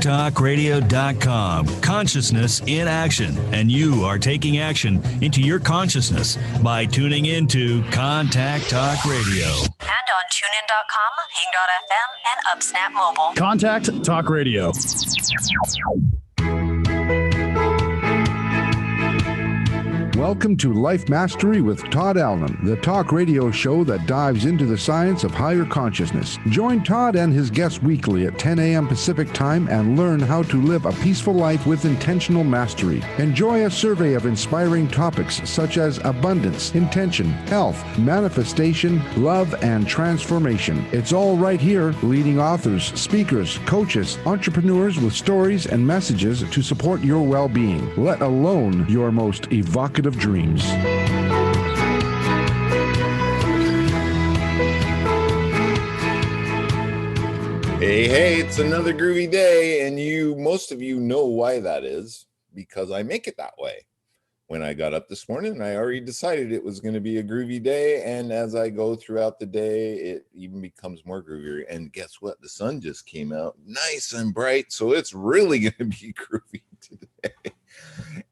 ContactTalkRadio.com. Consciousness in action. And you are taking action into your consciousness by tuning into Contact Talk Radio. And on TuneIn.com, Hing.fm, and UpSnap Mobile. Contact Talk Radio. Welcome to Life Mastery with Todd Allen, the talk radio show that dives into the science of higher consciousness. Join Todd and his guests weekly at 10 a.m. Pacific Time and learn how to live a peaceful life with intentional mastery. Enjoy a survey of inspiring topics such as abundance, intention, health, manifestation, love, and transformation. It's all right here. Leading authors, speakers, coaches, entrepreneurs with stories and messages to support your well-being, let alone your most evocative dreams. Hey, it's another groovy day, and most of you know why that is, because I make it that way. When I got up this morning, I already decided it was going to be a groovy day, and as I go throughout the day, it even becomes more groovier. And guess what? The sun just came out nice and bright, so it's really going to be groovy today.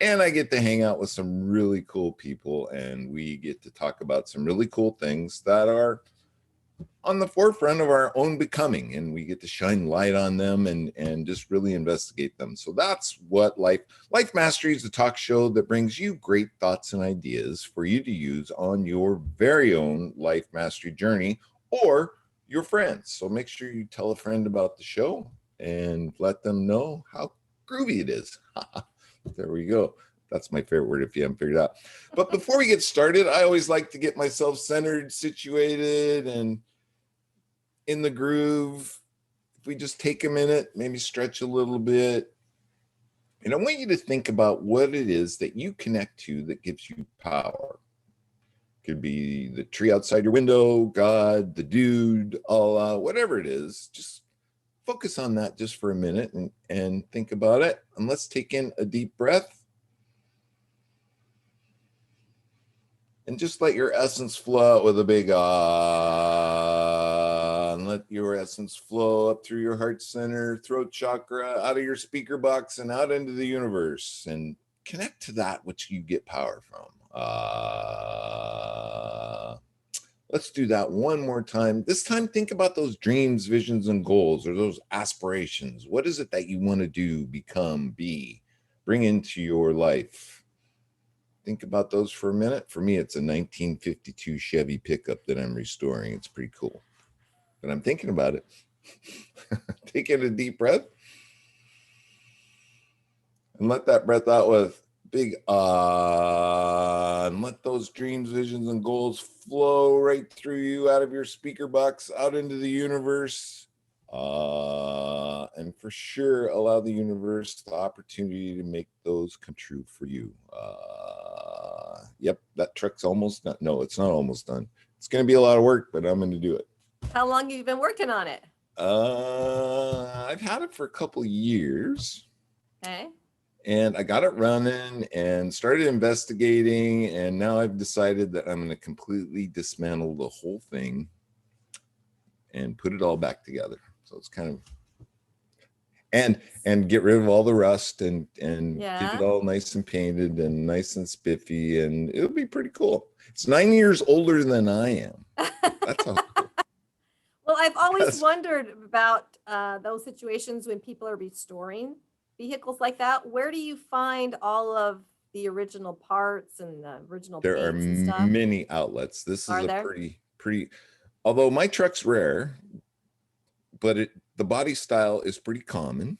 And I get to hang out with some really cool people, and we get to talk about some really cool things that are on the forefront of our own becoming, and we get to shine light on them and just really investigate them. So that's what Life Mastery is, a talk show that brings you great thoughts and ideas for you to use on your very own life mastery journey, or your friends. So make sure you tell a friend about the show and let them know how groovy it is. There we go. That's my favorite word if you haven't figured it out. But before we get started, I always like to get myself centered, situated, and in the groove. If we just take a minute, maybe stretch a little bit. And I want you to think about what it is that you connect to that gives you power. It could be the tree outside your window, God, the dude, Allah, whatever it is. Just focus on that just for a minute and think about it. And let's take in a deep breath. And just let your essence flow out with a big ah. And let your essence flow up through your heart center, throat chakra, out of your speaker box and out into the universe. And connect to that which you get power from. Let's do that one more time. This time, think about those dreams, visions, and goals, or those aspirations. What is it that you want to do, become, be, bring into your life? Think about those for a minute. For me, it's a 1952 Chevy pickup that I'm restoring. It's pretty cool. But I'm thinking about it. Take in a deep breath. And let that breath out with big ah. And let those dreams, visions, and goals flow right through you, out of your speaker box, out into the universe. And for sure, allow the universe the opportunity to make those come true for you. Yep, that trick's almost done. No, it's not almost done. It's going to be a lot of work, but I'm going to do it. How long have you been working on it? I've had it for a couple years. Okay. And I got it running and started investigating. And now I've decided that I'm going to completely dismantle the whole thing and put it all back together. So it's kind of, and get rid of all the rust and get it all nice and painted and nice and spiffy, and it'll be pretty cool. It's 9 years older than I am. That's how cool. Well, I've always wondered about those situations when people are restoring vehicles like that. Where do you find all of the original parts and the original There paints and stuff? are many outlets. This is Are there? pretty, although my truck's rare, but the body style is pretty common.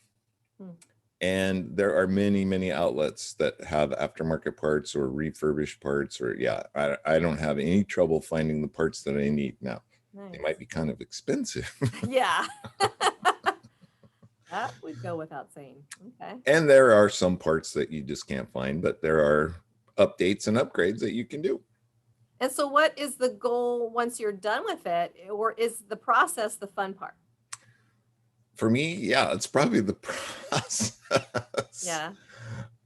And there are many outlets that have aftermarket parts or refurbished parts, or I don't have any trouble finding the parts that I need. Now, They might be kind of expensive. Yeah. That would go without saying. Okay. And there are some parts that you just can't find, but there are updates and upgrades that you can do. And so what is the goal once you're done with it, or is the process the fun part? For me, yeah, it's probably the process. Yeah.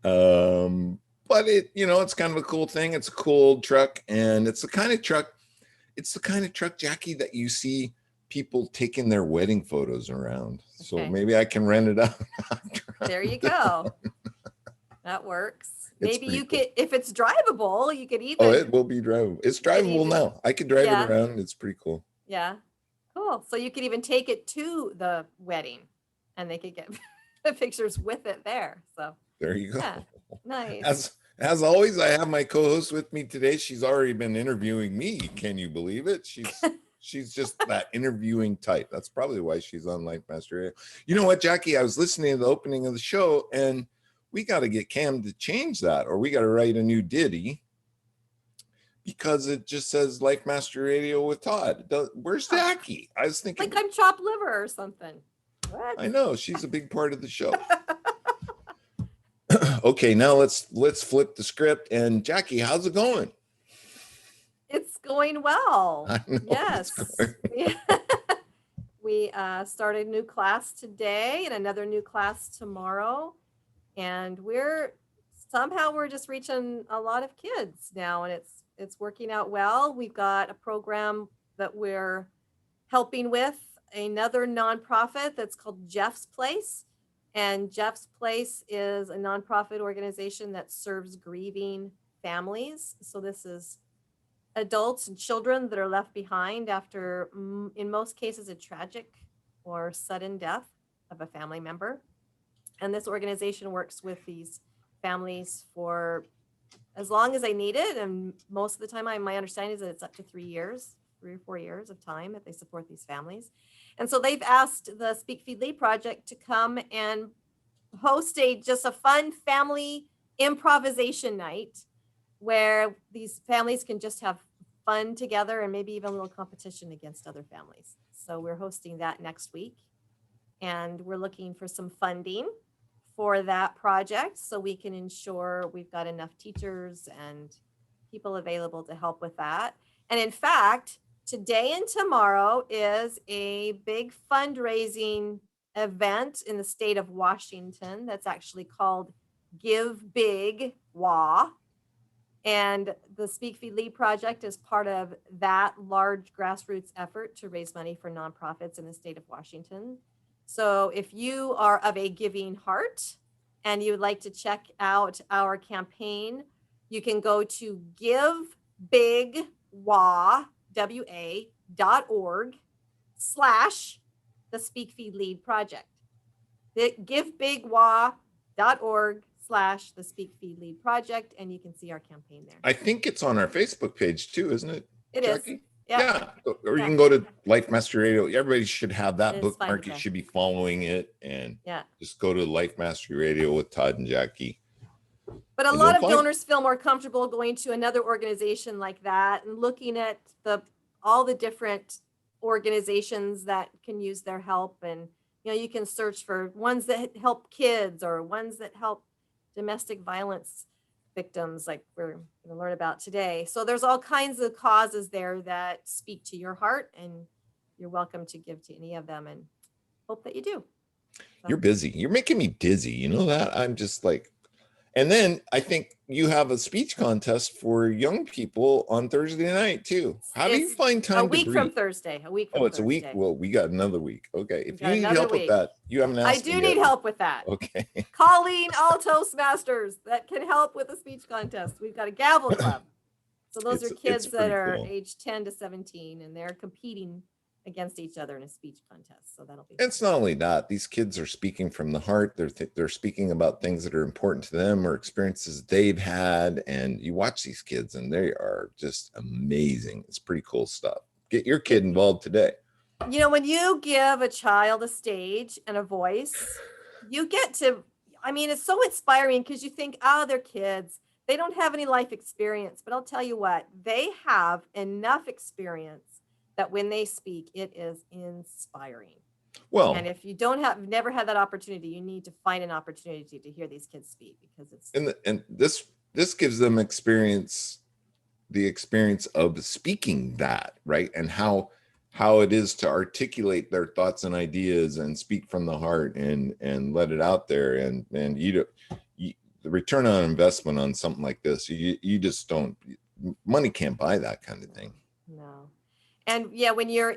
But it's kind of a cool thing. It's a cool truck, and it's the kind of truck, Jackie, that you see people taking their wedding photos around. So Okay. maybe I can rent it out. There you go. That works. It's Maybe you pretty could, if it's drivable, you could even. Oh, it will be drivable. It's drivable now. I could drive Yeah. it around. It's pretty cool. Yeah. Cool. So you could even take it to the wedding and they could get the pictures with it there. So There you go. yeah, nice. As always, I have my co-host with me today. She's already been interviewing me. Can you believe it? She's just that interviewing type. That's probably why she's on Life Master Radio. You know what, Jackie? I was listening to the opening of the show, and we got to get Cam to change that, or we got to write a new ditty because it just says Life Master Radio with Todd. Where's Jackie? I was thinking like I'm chopped liver or something. What? I know she's a big part of the show. Okay, now let's flip the script. And Jackie, how's it going? It's going well. I know Yes. it's going. We started a new class today and another new class tomorrow. And we're just reaching a lot of kids now, and it's working out well. We've got a program that we're helping with another nonprofit that's called Jeff's Place. And Jeff's Place is a nonprofit organization that serves grieving families. So this is adults and children that are left behind after, in most cases, a tragic or sudden death of a family member. And this organization works with these families for as long as they need it. And most of the time, my understanding is that it's up to 3 years, 3 or 4 years of time that they support these families. And so they've asked the Speak Feed Lead Project to come and host just a fun family improvisation night where these families can just have fun together and maybe even a little competition against other families. So we're hosting that next week. And we're looking for some funding for that project so we can ensure we've got enough teachers and people available to help with that. And in fact, today and tomorrow is a big fundraising event in the state of Washington that's actually called Give Big WA. And the Speak Feed Lead Project is part of that large grassroots effort to raise money for nonprofits in the state of Washington. So if you are of a giving heart and you would like to check out our campaign, you can go to givebigwa.org/the Speak Feed Lead Project. Givebigwa.org/the Speak Feed Lead Project, and you can see our campaign there. I think it's on our Facebook page too, isn't it? It Jackie? is. Yeah. Or you can go to Life Master Radio. Everybody should have that It is fine bookmark. to You go. should be following it, and Yeah. just go to Life Master Radio with Todd and Jackie. But a And lot you'll of find- donors feel more comfortable going to another organization like that and looking at all the different organizations that can use their help. And you can search for ones that help kids or ones that help domestic violence victims, like we're going to learn about today. So there's all kinds of causes there that speak to your heart, and you're welcome to give to any of them, and hope that you do. So. You're busy. You're making me dizzy. You know that? I'm just like, and then I think you have a speech contest for young people on Thursday night too. How do you It's find time a to week breathe? from Thursday. Oh, it's a week. Thursday. Well, we got another week. Okay. If got you need another help with week. that, you haven't I asked do me need yet. help with that. Okay. Calling all Toastmasters that can help with the speech contest. We've got a gavel club. So those are kids that pretty are cool. age 10 to 17, and they're competing against each other in a speech contest. So that'll be It's not only that, these kids are speaking from the heart. They're speaking about things that are important to them or experiences they've had. And you watch these kids and they are just amazing. It's pretty cool stuff. Get your kid involved today. when you give a child a stage and a voice, you get to, it's so inspiring because you think, they're kids. They don't have any life experience. But I'll tell you what, they have enough experience that when they speak, it is inspiring. Well, And if you never had that opportunity, you need to find an opportunity to hear these kids speak, because it's and this gives them the experience of speaking that, right? And how it is to articulate their thoughts and ideas and speak from the heart and let it out there. And the return on investment on something like this, you just don't, money can't buy that kind of thing. no. And yeah, when you're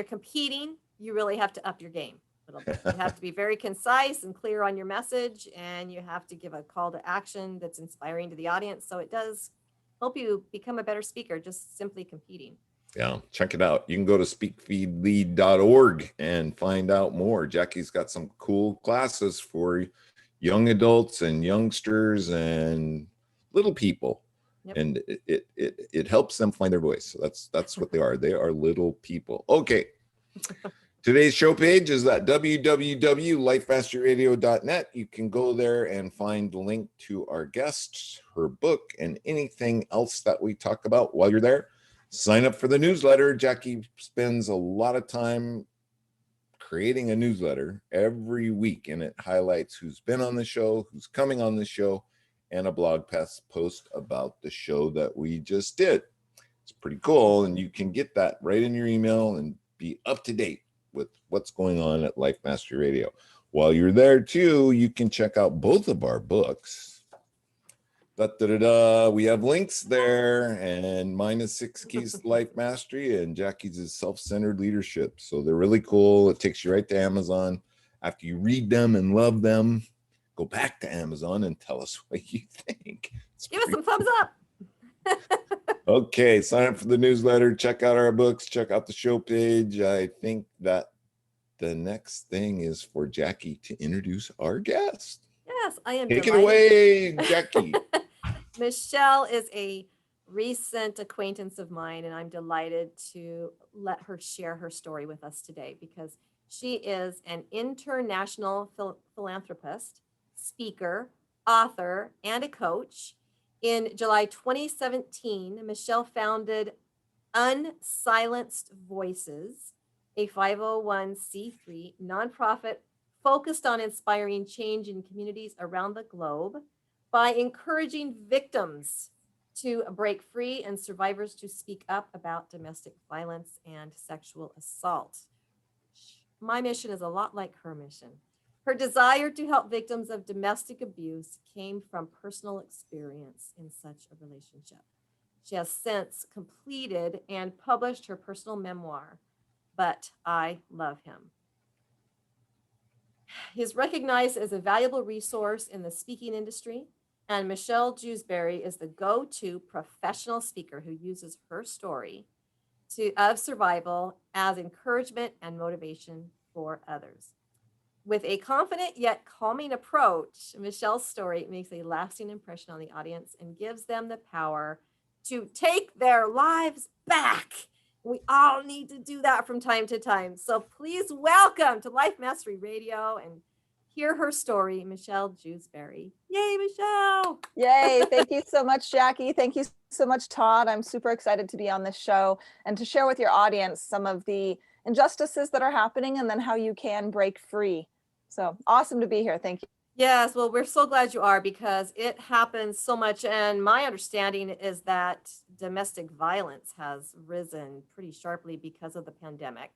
competing, you really have to up your game a little bit. You have to be very concise and clear on your message, and you have to give a call to action that's inspiring to the audience. So it does help you become a better speaker, just simply competing. Yeah, check it out. You can go to speakfeedlead.org and find out more. Jackie's got some cool classes for young adults and youngsters and little people. Yep. And it helps them find their voice. So that's what they are. They are little people. Okay. Today's show page is at www.lifemasteryradio.net. You can go there and find the link to our guest, her book, and anything else that we talk about while you're there. Sign up for the newsletter. Jackie spends a lot of time creating a newsletter every week, and it highlights who's been on the show, who's coming on the show, and a blog post about the show that we just did. It's pretty cool, and you can get that right in your email and be up to date with what's going on at Life Mastery Radio. While you're there too, you can check out both of our books. We have links there, and mine is 6 Keys to Life Mastery, and Jackie's is Self-Centered Leadership. So they're really cool. It takes you right to Amazon. After you read them and love them, go back to Amazon and tell us what you think. Give us some thumbs up. Okay, sign up for the newsletter, check out our books, check out the show page. I think that the next thing is for Jackie to introduce our guest. Yes, I am. Take it away, Jackie. Michelle is a recent acquaintance of mine, and I'm delighted to let her share her story with us today because she is an international philanthropist, speaker, author, and a coach. In July 2017, Michelle founded Unsilenced Voices, a 501c3 nonprofit focused on inspiring change in communities around the globe by encouraging victims to break free and survivors to speak up about domestic violence and sexual assault. My mission is a lot like her mission. Her desire to help victims of domestic abuse came from personal experience in such a relationship. She has since completed and published her personal memoir, But I Love Him. He is recognized as a valuable resource in the speaking industry, and Michelle Jewsbury is the go-to professional speaker who uses her story of survival as encouragement and motivation for others. With a confident yet calming approach, Michelle's story makes a lasting impression on the audience and gives them the power to take their lives back. We all need to do that from time to time. So please welcome to Life Mastery Radio and hear her story, Michelle Jewsbury. Yay, Michelle! Yay. Thank you so much, Jackie. Thank you so much, Todd. I'm super excited to be on this show and to share with your audience some of the injustices that are happening and then how you can break free. So awesome to be here. Thank you. Yes, well, we're so glad you are because it happens so much. And my understanding is that domestic violence has risen pretty sharply because of the pandemic.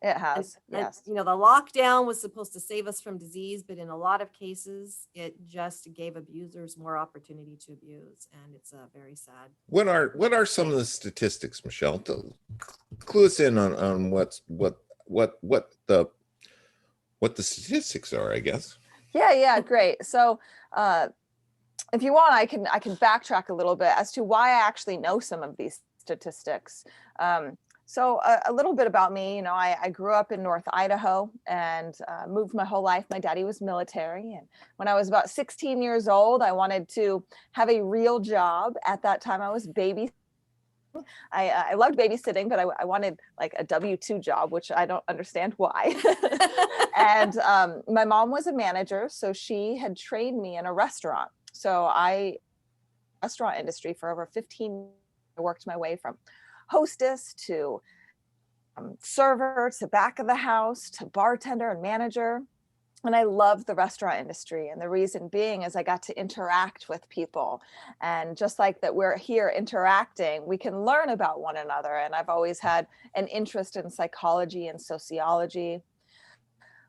It has, yes. The lockdown was supposed to save us from disease, but in a lot of cases, it just gave abusers more opportunity to abuse. And it's very sad. What are some of the statistics, Michelle? Clue us in on what the statistics are, I guess. Yeah, great. So if you want, I can backtrack a little bit as to why I actually know some of these statistics. So a little bit about me, I grew up in North Idaho and moved my whole life. My daddy was military. And when I was about 16 years old, I wanted to have a real job. At that time, I was babysitting. I loved babysitting, but I wanted like a W-2 job, which I don't understand why. And my mom was a manager, so she had trained me in a restaurant. So restaurant industry for over 15 years. I worked my way from hostess to server to back of the house to bartender and manager. And I loved the restaurant industry. And the reason being is I got to interact with people. And just like that we're here interacting, we can learn about one another. And I've always had an interest in psychology and sociology.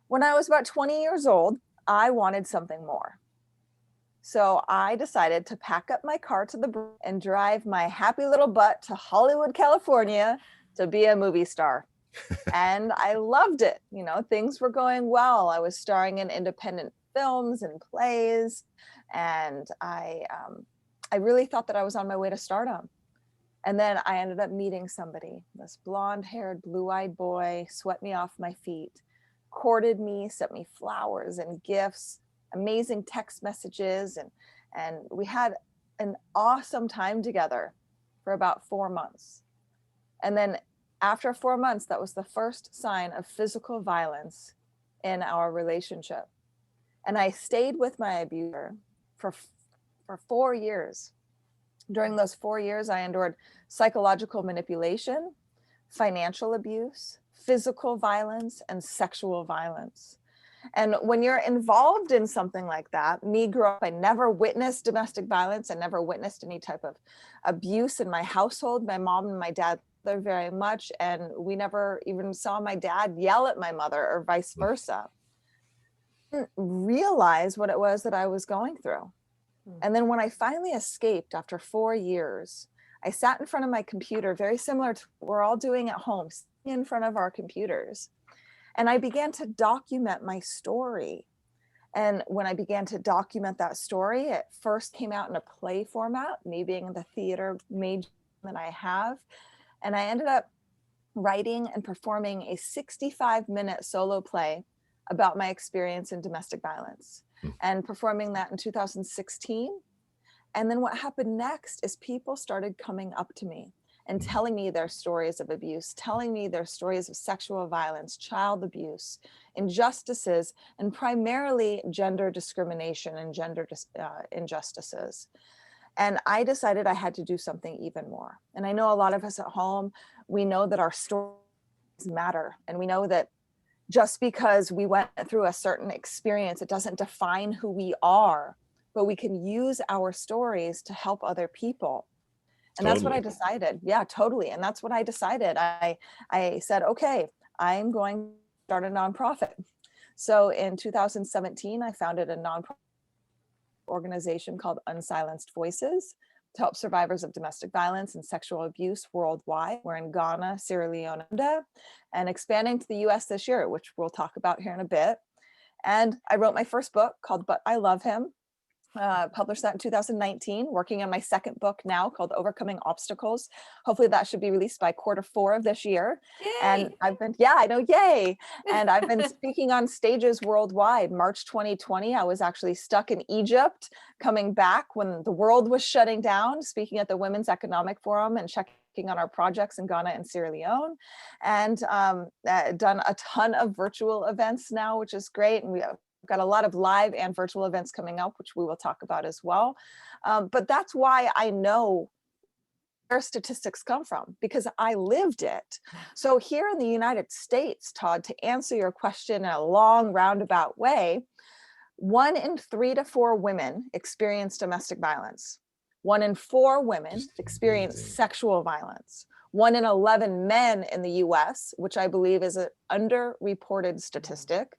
When I was about 20 years old, I wanted something more. So I decided to pack up my car to and drive my happy little butt to Hollywood, California to be a movie star. And I loved it. You know, things were going well. I was starring in independent films and plays, and I really thought that I was on my way to stardom. And then I ended up meeting somebody, this blonde-haired, blue-eyed boy, swept me off my feet, courted me, sent me flowers and gifts, amazing text messages, and we had an awesome time together for about 4 months. And then after 4 months, that was the first sign of physical violence in our relationship. And I stayed with my abuser for 4 years. During those 4 years, I endured psychological manipulation, financial abuse, physical violence, and sexual violence. And when you're involved in something like that, me growing up, I never witnessed domestic violence. I never witnessed any type of abuse in my household. My mom and my dad loved very much, and we never even saw my dad yell at my mother or vice versa. I didn't realize what it was that I was going through. And then when I finally escaped after 4 years, I sat in front of my computer, very similar to what we're all doing at home, sitting in front of our computers. And I began to document my story. And when I began to document that story, it first came out in a play format, me being the theater major that I have. And I ended up writing and performing a 65-minute solo play about my experience in domestic violence, and performing that in 2016. And then what happened next is people started coming up to me and telling me their stories of abuse, telling me their stories of sexual violence, child abuse, injustices, and primarily gender discrimination and gender injustices. And I decided I had to do something even more. And I know a lot of us at home, we know that our stories matter. And we know that just because we went through a certain experience, it doesn't define who we are, but we can use our stories to help other people. And that's what I decided. Yeah, totally. And that's what I decided. I said, okay, I'm going to start a nonprofit. So in 2017, I founded a nonprofit organization called Unsilenced Voices to help survivors of domestic violence and sexual abuse worldwide. We're in Ghana, Sierra Leone, and expanding to the US this year, which we'll talk about here in a bit. And I wrote my first book called But I Love Him. Published that in 2019, working on my second book now called Overcoming Obstacles. Hopefully that should be released by Q4 of this year. Yay. And I've been, yeah, I know, yay. And I've been speaking on stages worldwide. March 2020, I was actually stuck in Egypt, coming back when the world was shutting down, speaking at the Women's Economic Forum and checking on our projects in Ghana and Sierra Leone, and done a ton of virtual events now, which is great. And we have got a lot of live and virtual events coming up, which we will talk about as well. But that's why I know where statistics come from, because I lived it. So here in the United States, Todd, to answer your question in a long roundabout way, 1 in 3 to 4 women experience domestic violence. 1 in 4 women experience sexual violence. 1 in 11 men in the US, which I believe is an underreported statistic,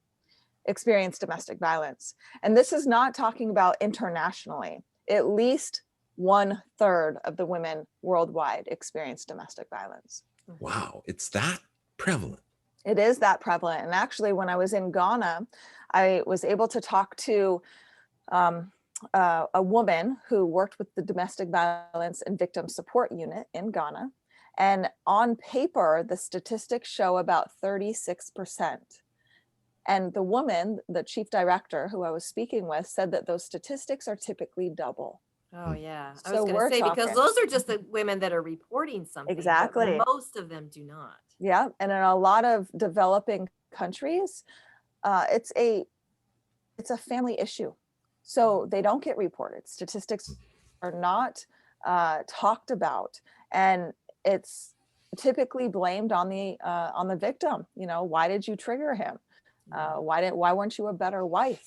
experience domestic violence. And this is not talking about internationally. At least 1/3 of the women worldwide experience domestic violence. Wow, it's that prevalent. It is that prevalent. And actually, when I was in Ghana, I was able to talk to a woman who worked with the Domestic Violence and Victim Support Unit in Ghana. And on paper, the statistics show about 36%. And the woman, the chief director who I was speaking with, said that those statistics are typically double. Oh yeah, I So was going we're to say, because talking- those are just the women that are reporting something. but Exactly. Most of them do not. Yeah, and in a lot of developing countries, it's a family issue. So they don't get reported. Statistics are not talked about, and it's typically blamed on the victim. You know, why did you trigger him? Why weren't you a better wife?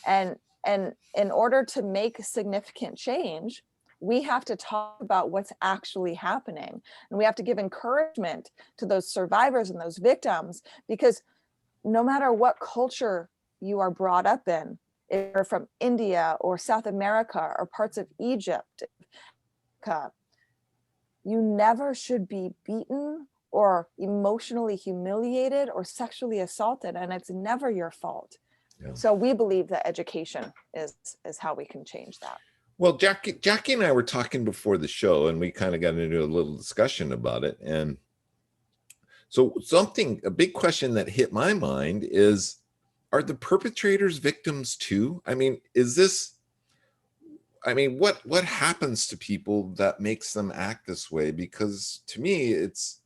And in order to make significant change, we have to talk about what's actually happening. And we have to give encouragement to those survivors and those victims, because no matter what culture you are brought up in, if you're from India or South America or parts of Egypt, you never should be beaten or emotionally humiliated or sexually assaulted, and it's never your fault. Yeah. So we believe that education is how we can change that. Well, Jackie and I were talking before the show, and we kind of got into a little discussion about it. And so a big question that hit my mind is, are the perpetrators victims too? I mean, what happens to people that makes them act this way? Because to me, it's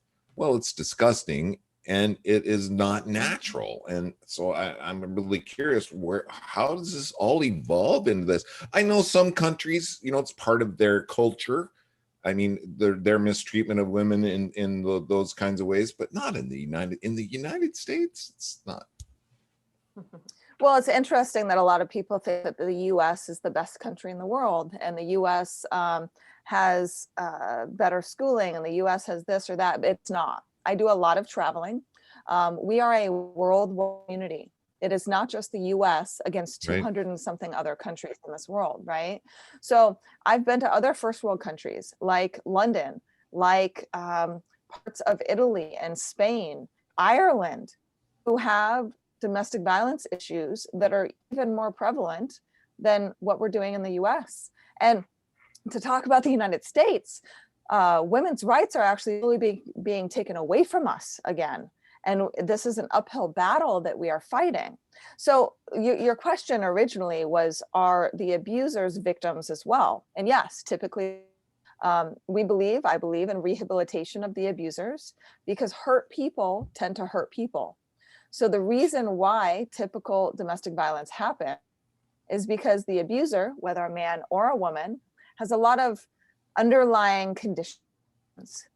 disgusting and it is not natural. And so I'm really curious, how does this all evolve into this? I know some countries, it's part of their culture. I mean, their mistreatment of women in those kinds of ways, but not in the United States. It's not. Well, it's interesting that a lot of people think that the U.S. is the best country in the world, and the U.S. Has better schooling, and the U.S. has this or that. It's not. I do a lot of traveling. We are a world community. It is not just the U.S. against 200 and something other countries in this world, right? So I've been to other first world countries like London, like parts of Italy and Spain, Ireland, who have domestic violence issues that are even more prevalent than what we're doing in the US. And to talk about the United States, women's rights are actually really being taken away from us again. And this is an uphill battle that we are fighting. So your question originally was, are the abusers victims as well? And yes, typically I believe in rehabilitation of the abusers, because hurt people tend to hurt people. So the reason why typical domestic violence happens is because the abuser, whether a man or a woman, has a lot of underlying conditions,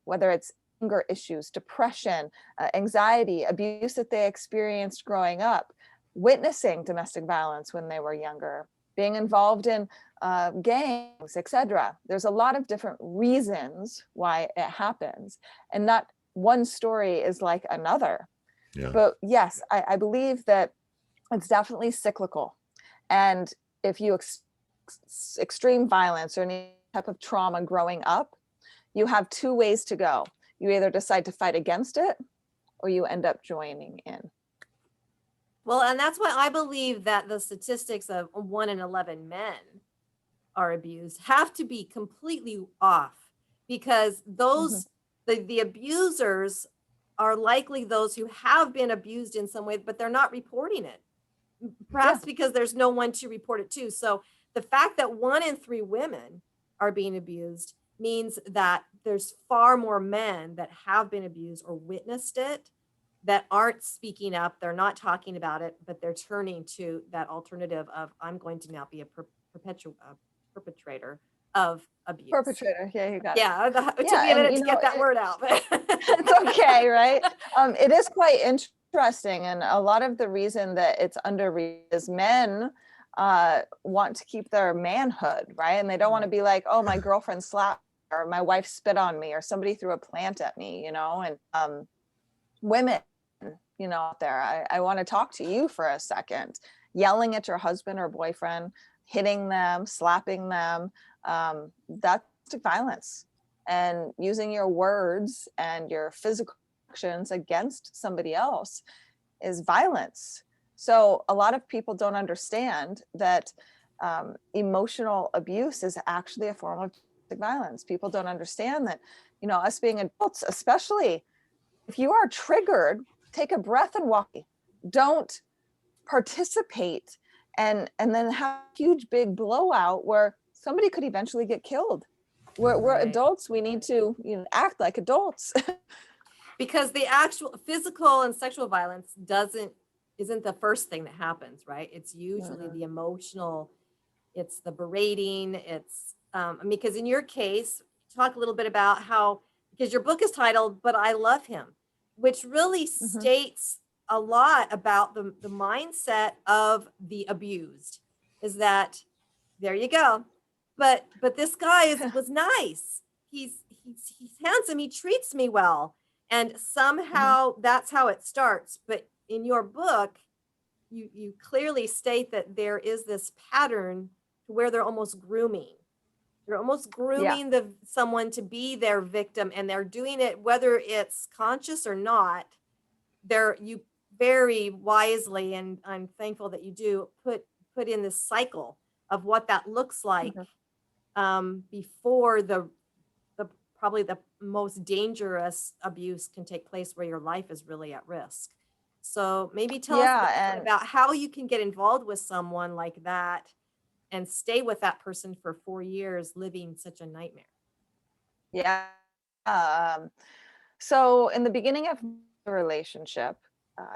whether it's anger issues, depression, anxiety, abuse that they experienced growing up, witnessing domestic violence when they were younger, being involved in gangs, etc. There's a lot of different reasons why it happens, and not one story is like another. Yeah. But yes, I believe that it's definitely cyclical. And if you extreme violence or any type of trauma growing up, you have two ways to go. You either decide to fight against it, or you end up joining in. Well, and that's why I believe that the statistics of 1 in 11 men are abused have to be completely off, because those the abusers are likely those who have been abused in some way, but they're not reporting it. Perhaps because there's no one to report it to. So the fact that 1 in 3 women are being abused means that there's far more men that have been abused or witnessed it that aren't speaking up. They're not talking about it, but they're turning to that alternative of, I'm going to now be a perpetrator of abuse. Perpetrator, yeah, you got it. Yeah, it took me a minute to get that word out. But it's okay, right? It is quite interesting, and a lot of the reason that it's under is men want to keep their manhood, right? And they don't want to be like, oh, my girlfriend slapped me, or my wife spit on me, or somebody threw a plant at me, and women, out there, I want to talk to you for a second. Yelling at your husband or boyfriend, hitting them, slapping them, that's violence. And using your words and your physical actions against somebody else is violence. So a lot of people don't understand that emotional abuse is actually a form of violence. People don't understand that, us being adults, especially if you are triggered, take a breath and walk. Don't participate and then have a huge big blowout where somebody could eventually get killed. We're adults. We need to act like adults. Because the actual physical and sexual violence isn't the first thing that happens, right? It's usually the emotional, it's the berating, it's because in your case, talk a little bit about how, because your book is titled But I Love Him, which really states a lot about the mindset of the abused, is that, there you go. But this guy was nice. He's handsome. He treats me well. And somehow that's how it starts. But in your book, you clearly state that there is this pattern where they're almost grooming. You're almost grooming someone to be their victim, and they're doing it whether it's conscious or not. You very wisely, and I'm thankful that you do put in this cycle of what that looks like before the probably the most dangerous abuse can take place, where your life is really at risk. So maybe tell us a little bit about how you can get involved with someone like that and stay with that person for 4 years living such a nightmare. Yeah. So in the beginning of the relationship,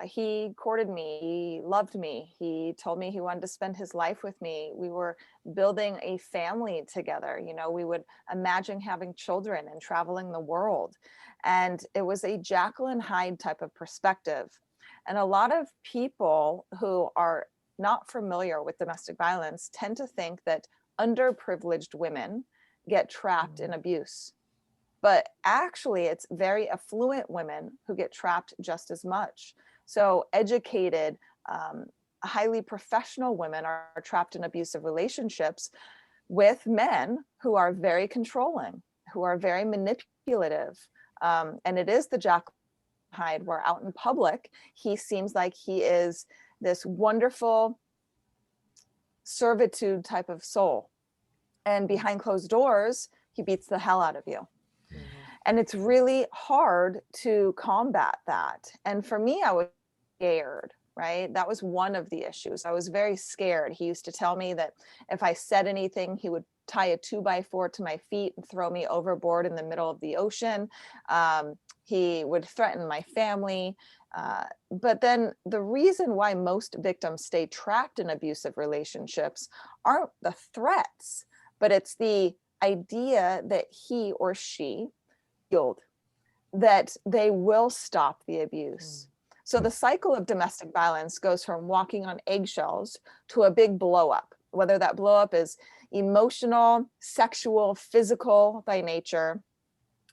he courted me, he loved me, he told me he wanted to spend his life with me. We were building a family together. You know, we would imagine having children and traveling the world. And it was a Jekyll and Hyde type of perspective. And a lot of people who are not familiar with domestic violence tend to think that underprivileged women get trapped in abuse. But actually, it's very affluent women who get trapped just as much. So educated, highly professional women are trapped in abusive relationships with men who are very controlling, who are very manipulative. And it is the Jekyll and Hyde, where out in public, he seems like he is this wonderful servitude type of soul. And behind closed doors, he beats the hell out of you. And it's really hard to combat that. And for me, I was scared, right? That was one of the issues. I was very scared. He used to tell me that if I said anything, he would tie a 2x4 to my feet and throw me overboard in the middle of the ocean. He would threaten my family. But then the reason why most victims stay trapped in abusive relationships aren't the threats, but it's the idea that he or she that they will stop the abuse. So the cycle of domestic violence goes from walking on eggshells to a big blow up, whether that blow up is emotional, sexual, physical by nature.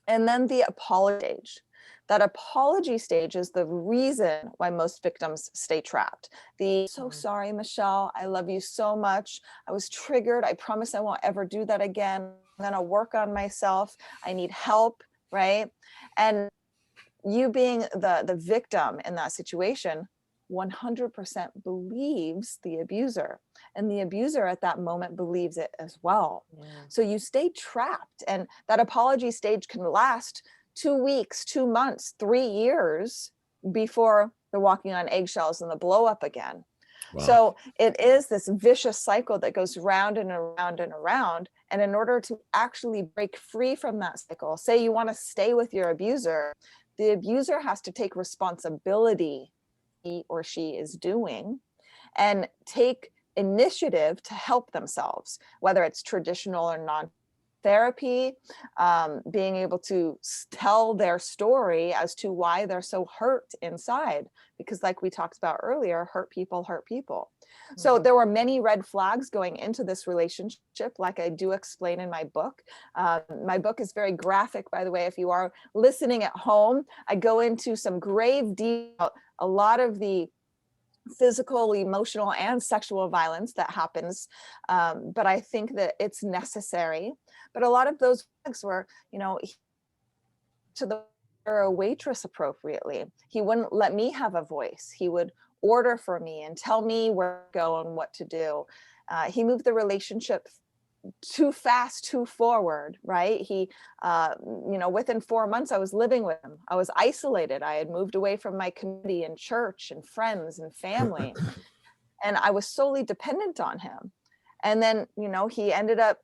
And then the apology stage. That apology stage is the reason why most victims stay trapped. So sorry, Michelle, I love you so much. I was triggered. I promise I won't ever do that again. I'm gonna work on myself. I need help. Right? And you being the victim in that situation 100% believes the abuser, and the abuser at that moment believes it as well. So you stay trapped, and that apology stage can last 2 weeks, 2 months, 3 years before the walking on eggshells and the blow up again. Wow. So it is this vicious cycle that goes round and around and around. And in order to actually break free from that cycle, say you want to stay with your abuser, the abuser has to take responsibility he or she is doing and take initiative to help themselves, whether it's traditional or non-therapy, being able to tell their story as to why they're so hurt inside. Because like we talked about earlier, hurt people hurt people. So there were many red flags going into this relationship, like I do explain in my book. My book is very graphic, by the way. If you are listening at home, I go into some grave detail, a lot of the physical, emotional, and sexual violence that happens. But I think that it's necessary. But a lot of those flags were, to the a waitress appropriately. He wouldn't let me have a voice. He would order for me and tell me where to go and what to do. He moved the relationship too fast, too forward, right? He, within 4 months, I was living with him. I was isolated. I had moved away from my community and church and friends and family. And I was solely dependent on him. And then, he ended up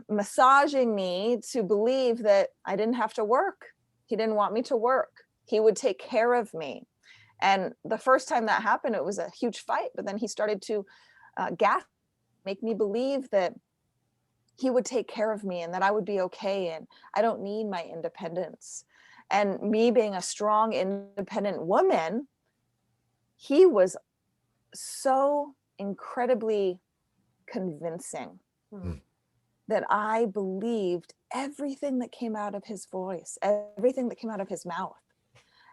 massaging me to believe that I didn't have to work. He didn't want me to work. He would take care of me. And the first time that happened, it was a huge fight. But then he started to make me believe that he would take care of me and that I would be okay. And I don't need my independence. And me being a strong, independent woman, he was so incredibly convincing that I believed everything that came out of his voice, everything that came out of his mouth.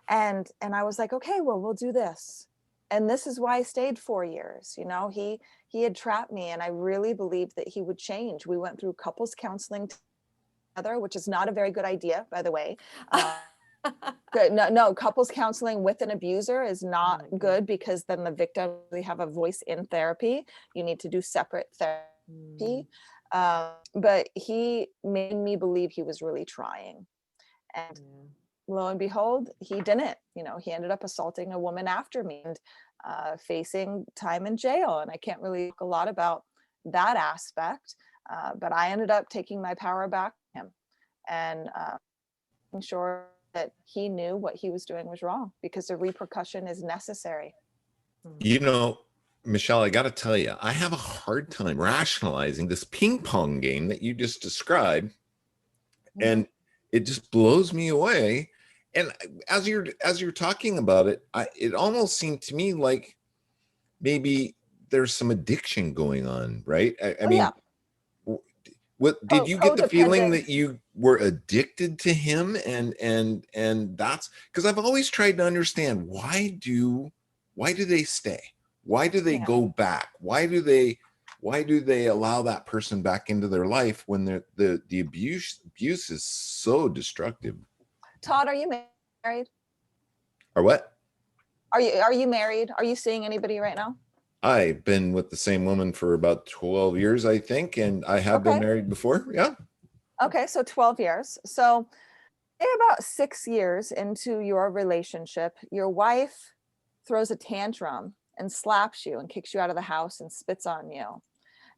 And I was like, okay, well, we'll do this. And this is why I stayed 4 years. You know, he had trapped me, and I really believed that he would change. We went through couples counseling together, which is not a very good idea, by the way. No, couples counseling with an abuser is not good, because then the victim really have a voice in therapy. You need to do separate therapy. But he made me believe he was really trying. And lo and behold, he didn't. You know, he ended up assaulting a woman after me and facing time in jail. And I can't really talk a lot about that aspect, but I ended up taking my power back from him and making sure that he knew what he was doing was wrong, because the repercussion is necessary. You know, Michelle, I got to tell you, I have a hard time rationalizing this ping pong game that you just described, and it just blows me away. And as you're talking about it, it almost seemed to me like maybe there's some addiction going on, right? I mean, what did you get the feeling that you were addicted to him, and that's because I've always tried to understand why do they stay? Why do they go back? Why do they allow that person back into their life when the abuse is so destructive? Todd, are you married? Or what? Are you married? Are you seeing anybody right now? I've been with the same woman for about 12 years, I think, and I have been married before. Yeah. Okay, so 12 years. So about 6 years into your relationship, your wife throws a tantrum and slaps you and kicks you out of the house and spits on you.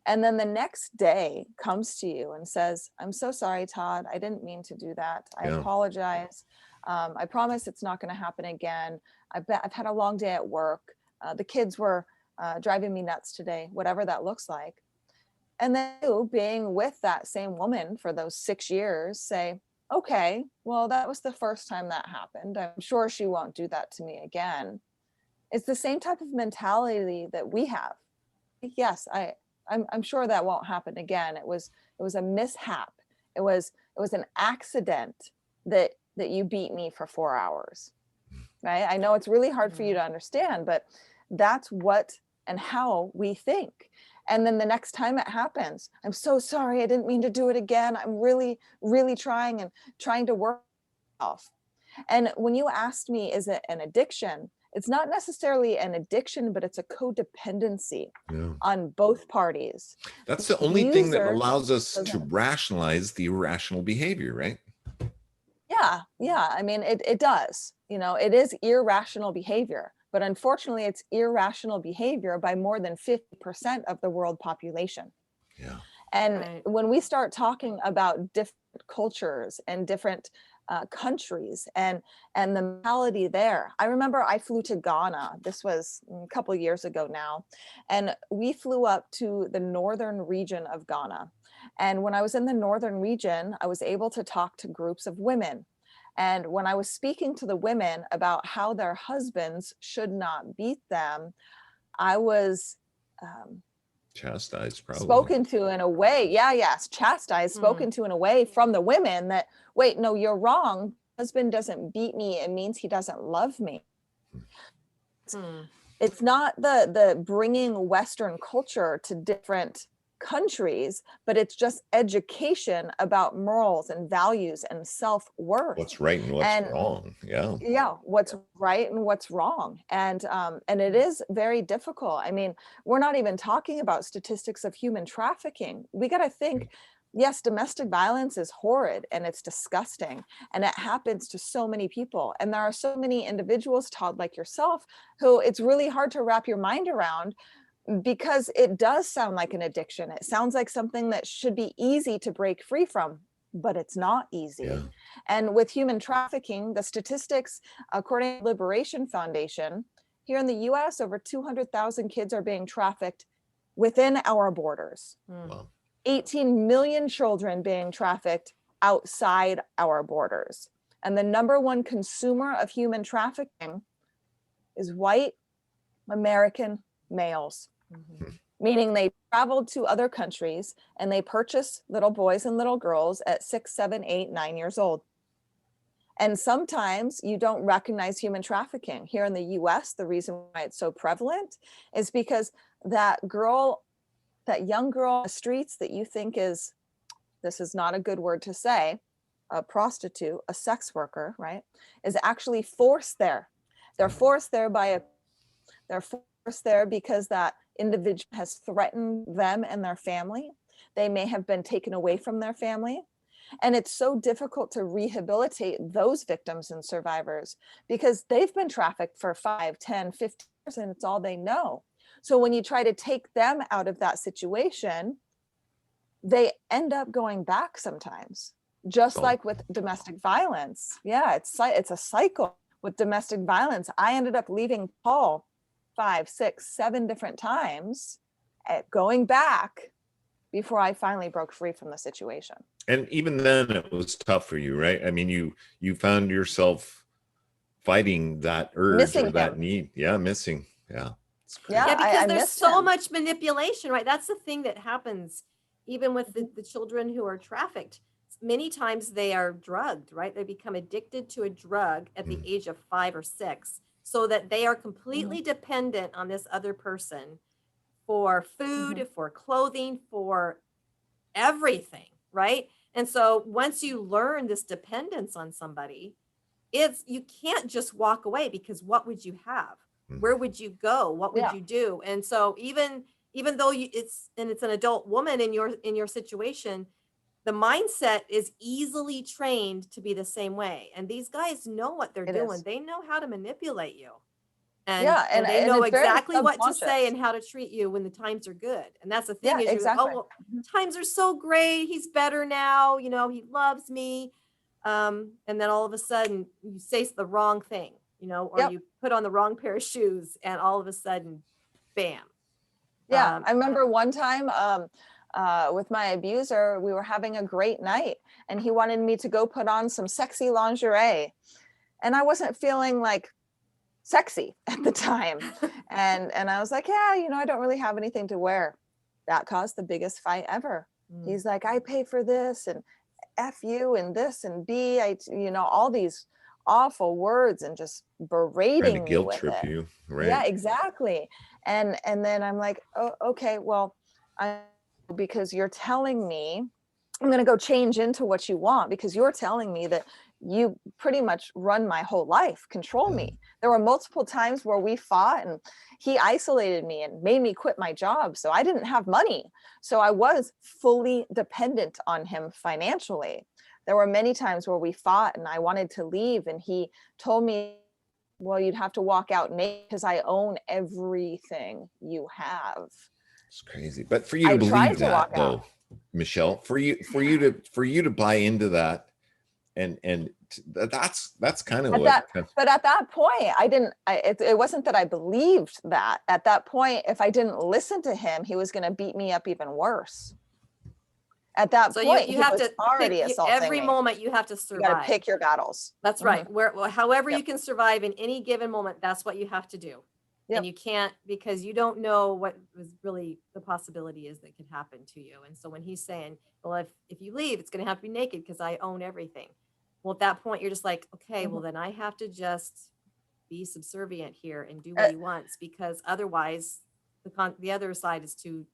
And then the next day comes to you and says, "I'm so sorry, Todd. I didn't mean to do that. I apologize. I promise it's not going to happen again. I've had a long day at work. The kids were driving me nuts today," whatever that looks like. And then you, being with that same woman for those 6 years, say, "Okay, well, that was the first time that happened. I'm sure she won't do that to me again." It's the same type of mentality that we have. Yes, I'm sure that won't happen again. It was a mishap. It was an accident that you beat me for 4 hours. Right? I know it's really hard for you to understand, but that's what and how we think. And then the next time it happens, "I'm so sorry. I didn't mean to do it again. I'm really, really trying to work off." And when you asked me, is it an addiction? It's not necessarily an addiction, but it's a codependency on both parties. That's the only thing that allows us to rationalize the irrational behavior, right? Yeah. I mean, it does. You know, it is irrational behavior, but unfortunately, it's irrational behavior by more than 50% of the world population. Yeah. And when we start talking about different cultures and different countries and the mentality there, I remember I flew to Ghana. This was a couple of years ago now, and we flew up to the northern region of Ghana. And when I was in the northern region, I was able to talk to groups of women. And when I was speaking to the women about how their husbands should not beat them, I was chastised, probably spoken to in a way. Chastised, spoken to in a way from the women that, "Wait, no, you're wrong. Husband doesn't beat me. It means he doesn't love me." It's not the bringing Western culture to different countries, but it's just education about morals and values and self-worth. What's right and what's wrong. What's right and what's wrong. And it is very difficult. I mean, we're not even talking about statistics of human trafficking. We got to think, yes, domestic violence is horrid and it's disgusting, and it happens to so many people. And there are so many individuals, Todd, like yourself, who it's really hard to wrap your mind around, because it does sound like an addiction. It sounds like something that should be easy to break free from, but it's not easy. And with human trafficking, the statistics, according to Liberation Foundation, here in the US, over 200,000 kids are being trafficked within our borders. 18 million children being trafficked outside our borders. And the number one consumer of human trafficking is white American males. Meaning they traveled to other countries and they purchase little boys and little girls at 6, 7, 8, 9 years old. And sometimes you don't recognize human trafficking. Here in the US, the reason why it's so prevalent is because that young girl on the streets that you think is, this is not a good word to say, a prostitute, a sex worker, right, is actually forced there. They're forced there because that individual has threatened them and their family. They may have been taken away from their family. And it's so difficult to rehabilitate those victims and survivors because they've been trafficked for 5, 10, 15 years and it's all they know. So when you try to take them out of that situation, they end up going back sometimes, just like with domestic violence. Yeah, it's a cycle with domestic violence. I ended up leaving Paul 5, 6, 7 different times, going back before I finally broke free from the situation. And even then it was tough for you, right? I mean, you found yourself fighting that urge Missing or that him. need. Yeah, missing. Yeah. Yeah, because I there's missed so him. much manipulation, right? That's the thing that happens even with the children who are trafficked. Many times they are drugged, right? They become addicted to a drug at the age of 5 or 6, so that they are completely dependent on this other person for food, for clothing, for everything, right? And so once you learn this dependence on somebody, you can't just walk away, because what would you have? Where would you go? What would you do? And so even though it's an adult woman in your situation, the mindset is easily trained to be the same way. And these guys know what they're doing. They know how to manipulate you. And they know it's very exactly what to say subconscious. and how to treat you when the times are good. And that's the thing, Yeah, is exactly. oh, well, times are so great. He's better now. You know, he loves me. And then all of a sudden you say the wrong thing, you know, or you put on the wrong pair of shoes, and all of a sudden, bam. Yeah, I remember one time with my abuser, we were having a great night and he wanted me to go put on some sexy lingerie. And I wasn't feeling like sexy at the time. and I was like, yeah, you know, I don't really have anything to wear. That caused the biggest fight ever. He's like, I pay for this, and F you, and this, and B, you know, all these awful words, and just berating me guilt with trip it. you, right? Yeah, exactly. And then I'm like, oh, okay, well, because you're telling me I'm going to go change into what you want, because you're telling me that you pretty much run my whole life, control me. There were multiple times where we fought and he isolated me and made me quit my job. So I didn't have money. So I was fully dependent on him financially. There were many times where we fought and I wanted to leave, and he told me, well, you'd have to walk out naked because I own everything you have. It's crazy. But for you to believe that, though, Michelle, for you to buy into that, and that's kind of what. But at that point, it wasn't that I believed that. At that point, if I didn't listen to him, he was going to beat me up even worse. At that point, you have to already assaulting every me. moment. You have to survive. You got to pick your battles. That's right. However you can survive in any given moment, that's what you have to do. And you can't, because you don't know what was really the possibility is that could happen to you. And so when he's saying, well, if you leave, it's going to have to be naked because I own everything. Well, at that point, you're just like, okay, well, then I have to just be subservient here and do what he wants, because otherwise the other side is too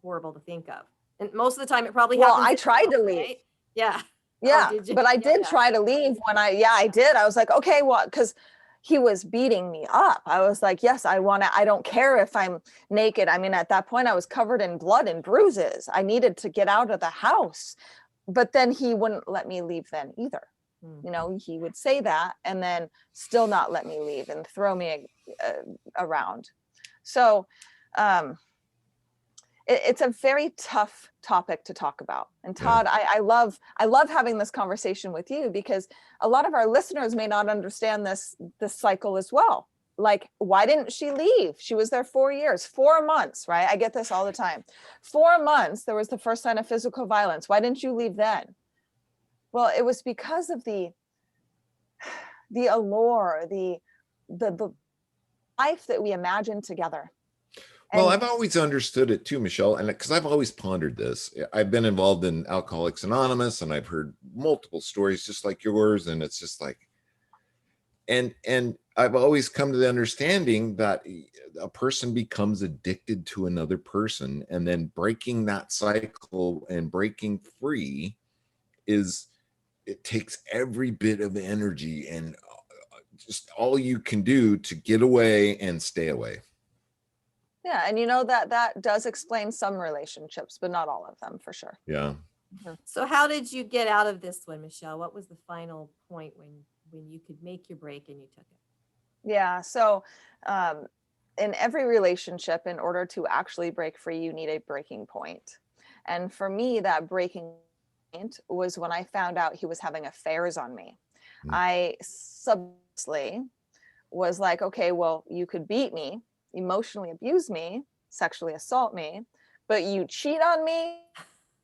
horrible to think of. And most of the time it probably happens. Well, I tried to leave. Right? Yeah. Yeah. But I did try to leave when I did. I was like, okay, well, because he was beating me up. I was like, yes, I don't care if I'm naked. I mean, at that point I was covered in blood and bruises. I needed to get out of the house, but then he wouldn't let me leave then either. You know, he would say that and then still not let me leave and throw me around. So, it's a very tough topic to talk about. And Todd, I love having this conversation with you, because a lot of our listeners may not understand this cycle as well. Like, why didn't she leave? She was there 4 years, 4 months, right? I get this all the time. 4 months, there was the first sign of physical violence. Why didn't you leave then? Well, it was because of the allure, the life that we imagined together. Well, I've always understood it too, Michelle, and because I've always pondered this. I've been involved in Alcoholics Anonymous, and I've heard multiple stories just like yours, and it's just like, And I've always come to the understanding that a person becomes addicted to another person, and then breaking that cycle and breaking free it takes every bit of energy and just all you can do to get away and stay away. Yeah, and that does explain some relationships, but not all of them, for sure. Yeah. So how did you get out of this one, Michelle? What was the final point when you could make your break and you took it? Yeah, so in every relationship, in order to actually break free, you need a breaking point. And for me, that breaking point was when I found out he was having affairs on me. I subconsciously was like, okay, well, you could beat me, emotionally abuse me, sexually assault me, but you cheat on me.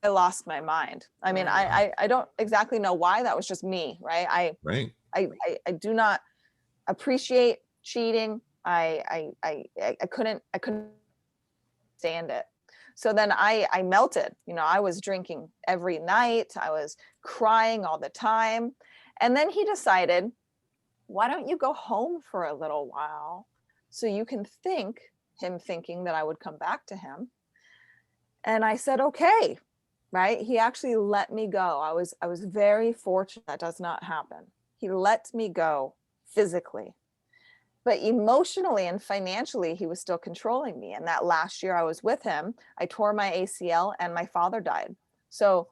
I lost my mind. I mean, I don't exactly know why. That was just me, right? I do not appreciate cheating. I couldn't stand it. So then I melted. I was drinking every night. I was crying all the time. And then he decided, why don't you go home for a little while so you can thinking that I would come back to him. And I said, okay, right? He actually let me go. I was very fortunate that does not happen. He let me go physically, but emotionally and financially, he was still controlling me. And that last year I was with him, I tore my ACL and my father died. So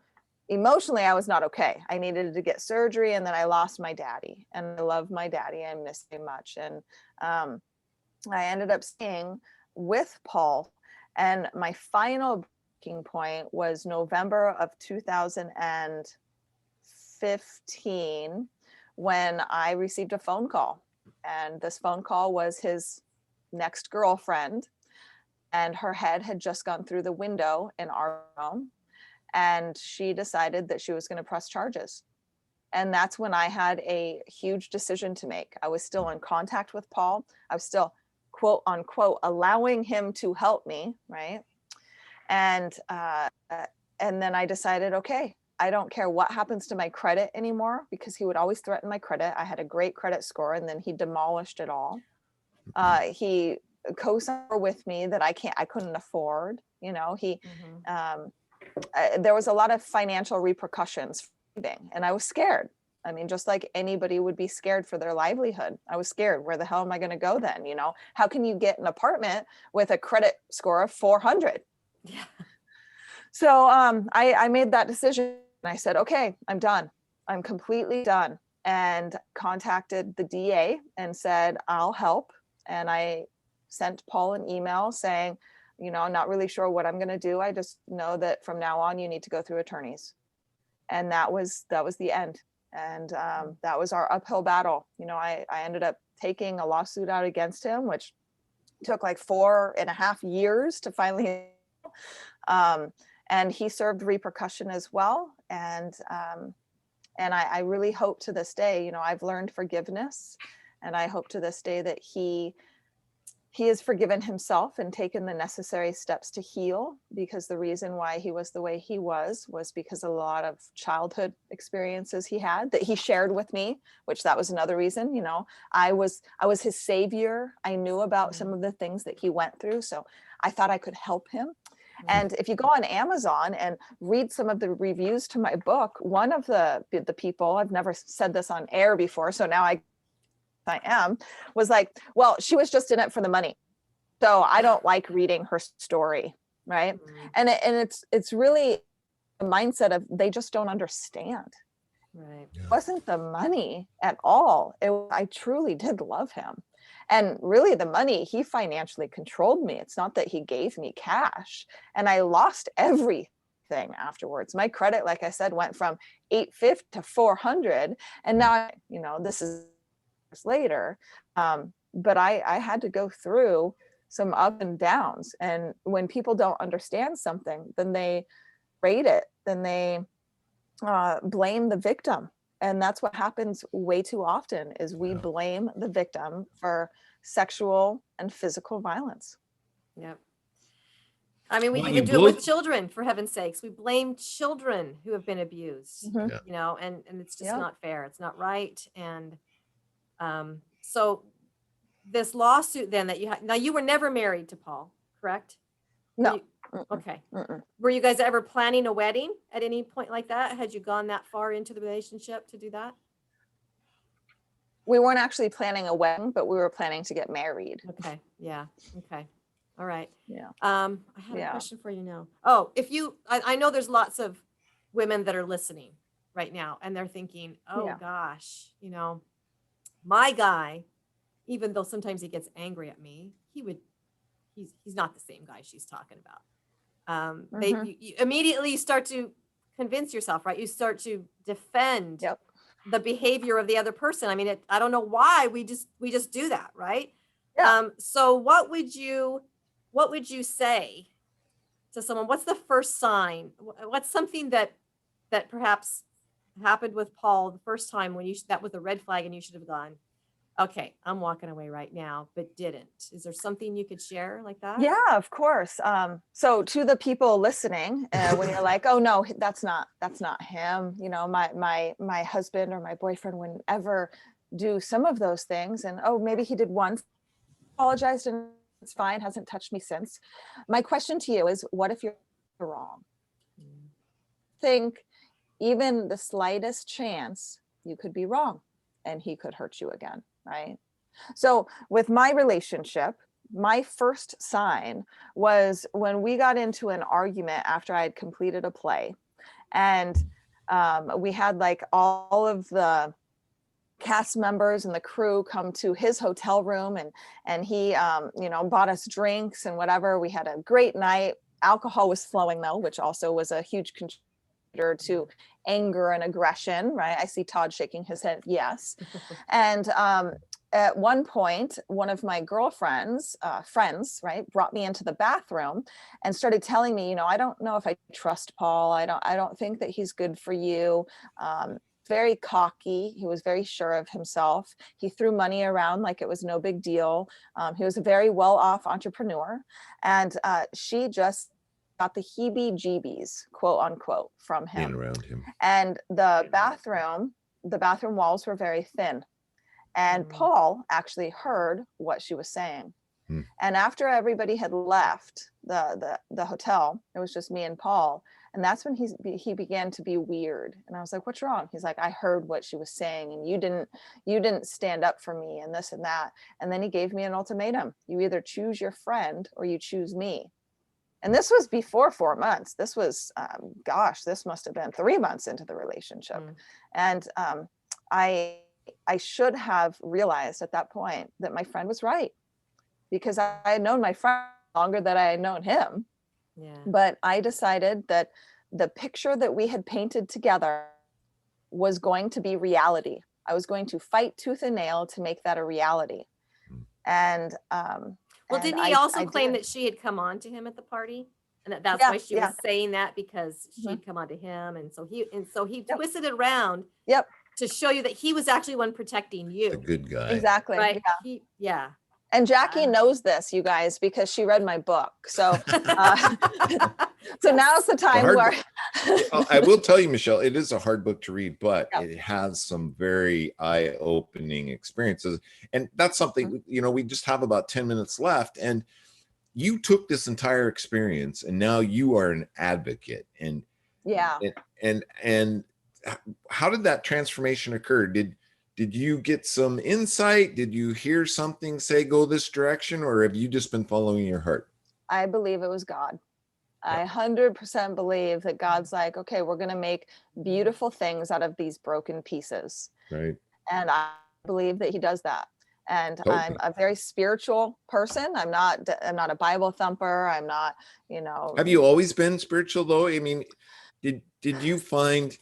emotionally, I was not okay. I needed to get surgery, and then I lost my daddy, and I love my daddy. I miss him much. And I ended up staying with Paul, and my final breaking point was November of 2015 when I received a phone call. And this phone call was his next girlfriend, and her head had just gone through the window in our home, and she decided that she was going to press charges. And that's when I had a huge decision to make. I was still in contact with Paul. I was still, quote unquote, allowing him to help me, right? And then I decided, okay, I don't care what happens to my credit anymore, because he would always threaten my credit. I had a great credit score, and then he demolished it all. He co-signed with me that I couldn't afford. There was a lot of financial repercussions, and I was scared. I mean, just like anybody would be scared for their livelihood. I was scared. Where the hell am I going to go then? How can you get an apartment with a credit score of 400? Yeah. So I made that decision. I said, okay, I'm done. I'm completely done. And contacted the DA and said, I'll help. And I sent Paul an email saying, I'm not really sure what I'm going to do. I just know that from now on, you need to go through attorneys. And that was the end. And that was our uphill battle. I ended up taking a lawsuit out against him, which took like 4.5 years to finally, and he served repercussion as well. And I really hope to this day, I've learned forgiveness, and I hope to this day that he has forgiven himself and taken the necessary steps to heal, because the reason why he was the way he was because a lot of childhood experiences he had that he shared with me, which that was another reason. I was his savior. I knew about some of the things that he went through, so I thought I could help him. And if you go on Amazon and read some of the reviews to my book, one of the people, I've never said this on air before, so now I am, was like, well, she was just in it for the money, so I don't like reading her story, right? And it's really a mindset of they just don't understand. Right. It wasn't the money at all. I truly did love him. And really the money, he financially controlled me. It's not that he gave me cash, and I lost everything afterwards. My credit, like I said, went from 850 to 400, and now this is later, but I had to go through some ups and downs. And when people don't understand something, then they rate it, then they blame the victim. And that's what happens way too often, is we blame the victim for sexual and physical violence. Yep. I mean, we Well, even you do it with both- children, for heaven's sakes. We blame children who have been abused, Mhm. Yeah. and it's just Yeah. not fair. It's not right. And So this lawsuit then that you had, now you were never married to Paul, correct? No. Okay. Mm-mm. Were you guys ever planning a wedding at any point like that? Had you gone that far into the relationship to do that? We weren't actually planning a wedding, but we were planning to get married. Okay. Yeah. Okay. All right. Yeah. I had a question for you now. Oh, I know there's lots of women that are listening right now and they're thinking, oh gosh, my guy, even though sometimes he gets angry at me, he's not the same guy she's talking about. You immediately start to convince yourself, right? You start to defend the behavior of the other person. I mean, I don't know why we just do that, right? Yeah. So what would you say to someone? What's the first sign? What's something that perhaps happened with Paul the first time when that was a red flag and you should have gone, okay, I'm walking away right now, but didn't? Is there something you could share like that? Yeah, of course. So to the people listening, when you're like, oh no, that's not him. My husband or my boyfriend wouldn't ever do some of those things. And oh, maybe he did once, apologized, and it's fine, hasn't touched me since. My question to you is, what if you're wrong? Think even the slightest chance you could be wrong and he could hurt you again, right? So with my relationship, my first sign was when we got into an argument after I had completed a play, and we had like all of the cast members and the crew come to his hotel room, and he bought us drinks and whatever. We had a great night. Alcohol was flowing though, which also was a huge contributor to anger and aggression, right? I see Todd shaking his head yes. And at one point, one of my girlfriend's friends, right, brought me into the bathroom and started telling me, I don't know if I trust Paul. I don't think that he's good for you. Very cocky. He was very sure of himself. He threw money around like it was no big deal. He was a very well-off entrepreneur. And she just got the heebie jeebies, quote unquote, from him. Being around him. And the bathroom walls were very thin. And Paul actually heard what she was saying. And after everybody had left the hotel, it was just me and Paul. And that's when he began to be weird. And I was like, what's wrong? He's like, I heard what she was saying, and you didn't stand up for me, and this and that. And then he gave me an ultimatum. You either choose your friend or you choose me. And this was before 4 months. This was, this must have been 3 months into the relationship. And I should have realized at that point that my friend was right, because I had known my friend longer than I had known him. Yeah. But I decided that the picture that we had painted together was going to be reality. I was going to fight tooth and nail to make that a reality. And didn't he also claim that she had come on to him at the party, and that's why she was saying that, because she'd come on to him, and so he twisted it around. Yep. To show you that he was actually one protecting you. The good guy. Exactly. Right. Yeah. And Jackie knows this, you guys, because she read my book. So, so now's the time where I will tell you, Michelle, it is a hard book to read, but it has some very eye-opening experiences. And that's something, we just have about 10 minutes left. And you took this entire experience and now you are an advocate. And how did that transformation occur? Did you get some insight? Did you hear something say, go this direction, or have you just been following your heart? I believe it was God. I 100% believe that God's like, okay, we're going to make beautiful things out of these broken pieces. Right. And I believe that he does that. And I'm a very spiritual person. I'm not a Bible thumper. I'm not, Have you always been spiritual though? I mean, did you find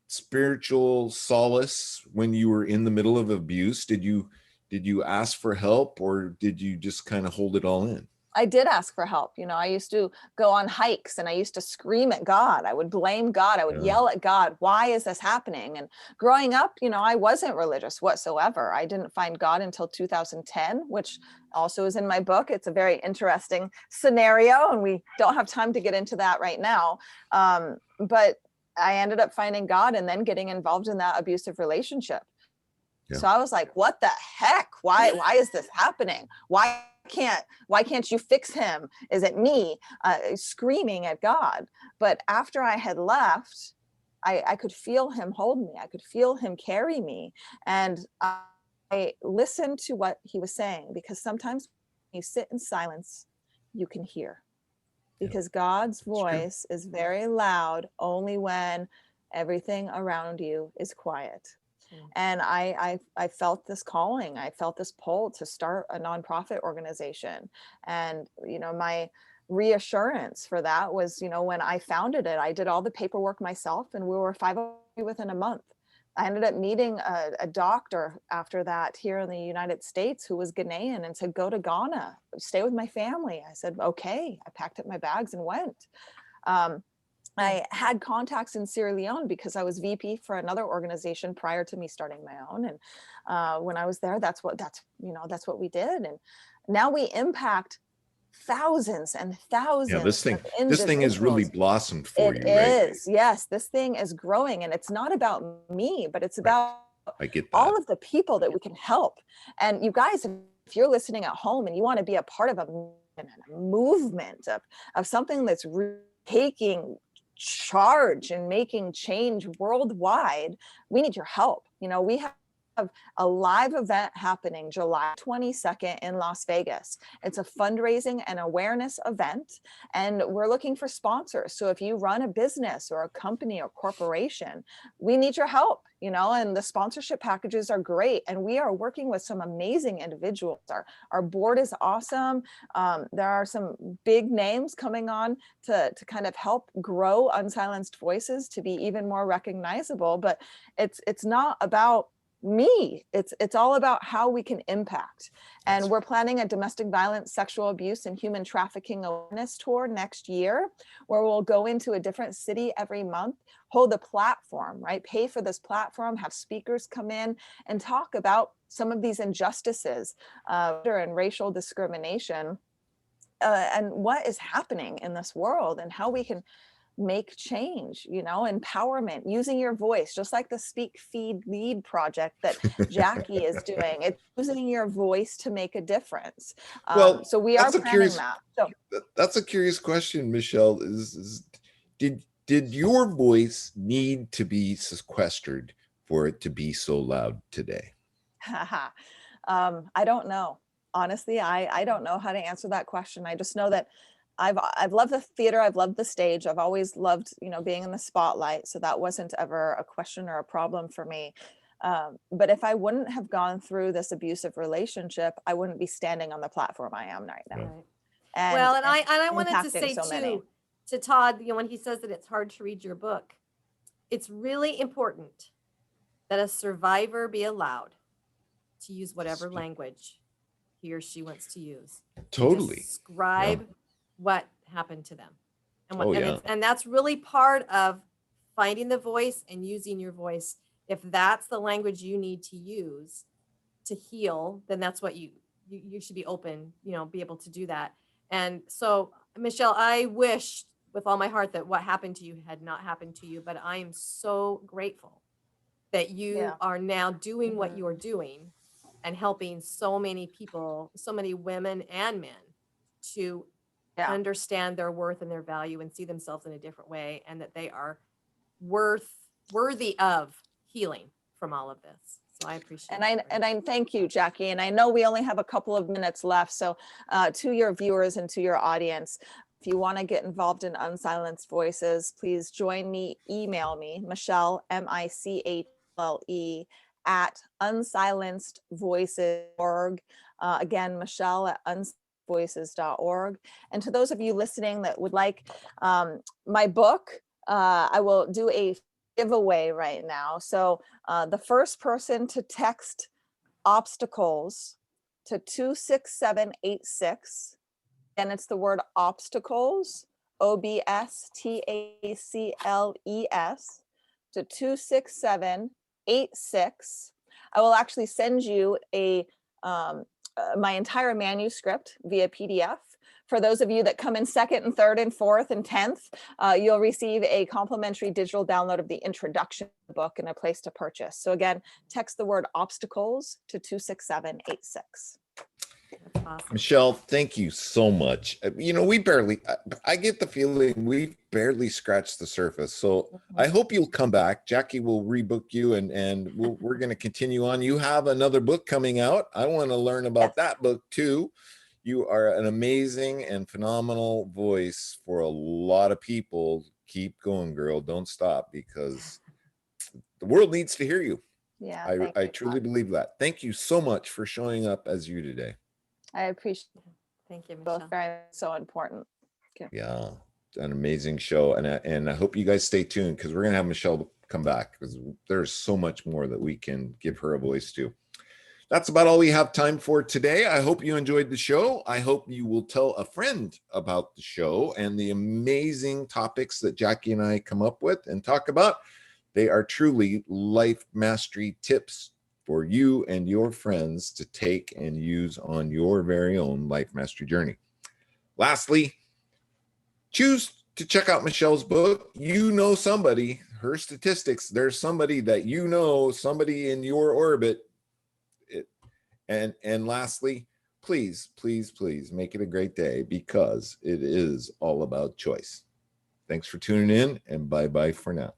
spiritual solace when you were in the middle of abuse? Did you ask for help, or did you just kind of hold it all in? I did ask for help. I used to go on hikes and I used to scream at God. I would blame God. I would yell at God. Why is this happening? And growing up, I wasn't religious whatsoever. I didn't find God until 2010, which also is in my book. It's a very interesting scenario, and we don't have time to get into that right now. But I ended up finding God and then getting involved in that abusive relationship. Yeah. So I was like, what the heck? Why is this happening? Why can't you fix him? Is it me? Screaming at God. But after I had left, I could feel him hold me. I could feel him carry me. And I listened to what he was saying, because sometimes when you sit in silence, you can hear. Because God's voice is very loud only when everything around you is quiet. And I felt this calling. I felt this pull to start a nonprofit organization. And, my reassurance for that was, when I founded it, I did all the paperwork myself, and we were 503 within a month. I ended up meeting a doctor after that here in the United States who was Ghanaian and said, go to Ghana, stay with my family. I said, okay. I packed up my bags and went. I had contacts in Sierra Leone because I was VP for another organization prior to me starting my own. And when I was there, that's what we did. And now we impact thousands and thousands. Yeah, this thing has really blossomed for you, right? It is. Yes, this thing is growing, and it's not about me, but it's about I get that. all of the people that we can help. And you guys, if you're listening at home and you want to be a part of a movement of something that's taking charge and making change worldwide, we need your help. We have a live event happening July 22nd in Las Vegas. It's a fundraising and awareness event, and we're looking for sponsors. So if you run a business or a company or corporation, we need your help, and the sponsorship packages are great. And we are working with some amazing individuals. Our board is awesome. There are some big names coming on to kind of help grow Unsilenced Voices to be even more recognizable. But it's not about me. It's all about how we can impact. And we're planning a domestic violence, sexual abuse, and human trafficking awareness tour next year, where we'll go into a different city every month, hold a platform, right? Pay for this platform, have speakers come in and talk about some of these injustices and racial discrimination and what is happening in this world, and how we can make change, empowerment, using your voice, just like the Speak, Feed, Lead project that Jackie is doing. It's using your voice to make a difference. So we are planning that. So that's a curious question, Michelle. Did your voice need to be sequestered for it to be so loud today? I don't know. Honestly, I don't know how to answer that question. I just know that I've loved the theater. I've loved the stage. I've always loved, being in the spotlight. So that wasn't ever a question or a problem for me. But if I wouldn't have gone through this abusive relationship, I wouldn't be standing on the platform I am right now. Right. And, I wanted to say so many. too, to Todd, when he says that it's hard to read your book, it's really important that a survivor be allowed to use whatever language he or she wants to use. Totally. Describe what happened to them. And, and that's really part of finding the voice and using your voice. If that's the language you need to use to heal, then that's what you should be open, be able to do that. And so, Michelle, I wish with all my heart that what happened to you had not happened to you, but I am so grateful that you are now doing what you're doing and helping so many people, so many women and men to understand their worth and their value and see themselves in a different way, and that they are worthy of healing from all of this. So I appreciate it. And I thank you, Jackie. And I know we only have a couple of minutes left. So to your viewers and to your audience, if you want to get involved in Unsilenced Voices, please join me, email me, Michelle, MICHLE, at unsilencedvoices.org. Again, Michelle at unsilencedvoices.org. And to those of you listening that would like my book, I will do a giveaway right now. So the first person to text obstacles to 26786, and it's the word obstacles, OBSTACLES, to 26786. I will actually send you a my entire manuscript via PDF. For those of you that come in second and third and fourth and 10th, you'll receive a complimentary digital download of the introduction book and a place to purchase. So again, text the word obstacles to 26786. That's awesome. Michelle, thank you so much. You know, I get the feeling we've barely scratched the surface. So I hope you'll come back. Jackie will rebook you and we're going to continue on. You have another book coming out. I want to learn about that book too. You are an amazing and phenomenal voice for a lot of people. Keep going, girl. Don't stop, because the world needs to hear you. Yeah, I truly believe that. Thank you so much for showing up as you today. I appreciate Thank you, Michelle. both. Very so important. Okay. Yeah, an amazing show, and I hope you guys stay tuned, because we're gonna have Michelle come back, because there's so much more that we can give her a voice to. That's about all we have time for today. I hope you enjoyed the show. I hope you will tell a friend about the show and the amazing topics that Jackie and I come up with and talk about. They are truly life mastery tips for you and your friends to take and use on your very own life mastery journey. Lastly, choose to check out Michelle's book. You know somebody, her statistics, there's somebody that you know, somebody in your orbit. And lastly, please, please, please make it a great day, because it is all about choice. Thanks for tuning in, and bye-bye for now.